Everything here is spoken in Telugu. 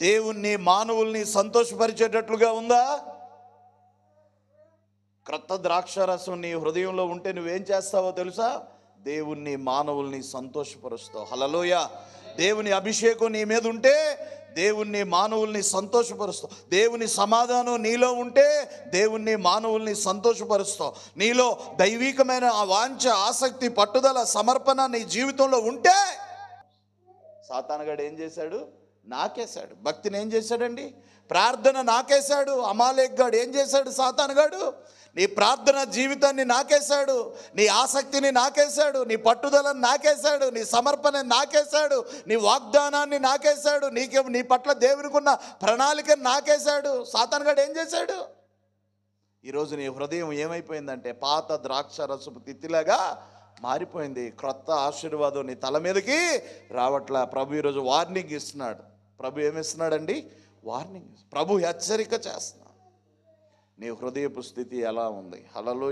దేవుణ్ణి మానవుల్ని సంతోషపరిచేటట్లుగా ఉందా? క్రొత్త ద్రాక్షారసం నీ హృదయంలో ఉంటే నువ్వేం చేస్తావో తెలుసా? దేవుణ్ణి మానవుల్ని సంతోషపరుస్తావు. హల్లెలూయా. దేవుని అభిషేకం నీ మీద ఉంటే దేవుణ్ణి మానవుల్ని సంతోషపరుస్తావు. దేవుని సమాధానం నీలో ఉంటే దేవుణ్ణి మానవుల్ని సంతోషపరుస్తావు. నీలో దైవికమైన ఆ వాంఛ, ఆసక్తి, పట్టుదల, సమర్పణ నీ జీవితంలో ఉంటే సాతానుగాడు ఏం చేశాడు? నాకేశాడు. భక్తిని ఏం చేశాడండి? ప్రార్థన నాకేశాడు. అమాలేక్ గాడు ఏం చేశాడు? సాతానుగాడు నీ ప్రార్థన జీవితాన్ని నాకేశాడు, నీ ఆసక్తిని నాకేశాడు, నీ పట్టుదలను నాకేశాడు, నీ సమర్పణని నాకేశాడు, నీ వాగ్దానాన్ని నాకేశాడు, నీ పట్ల దేవునికి ఉన్న ప్రణాళికను నాకేశాడు. సాతానుగాడు ఏం చేశాడు? ఈరోజు నీ హృదయం ఏమైపోయిందంటే పాత ద్రాక్ష రసపు తిత్తిలాగా మారిపోయింది. క్రొత్త ఆశీర్వాదం నీ తల మీదకి రావట్లా. ప్రభు ఈరోజు వార్నింగ్ ఇస్తున్నాడు. ప్రభు ఏమిస్తున్నాడండి? వార్నింగ్. ప్రభు హెచ్చరిక చేస్తున్నాడు. నీ హృదయపు స్థితి ఎలా ఉంది? హల్లెలూయా.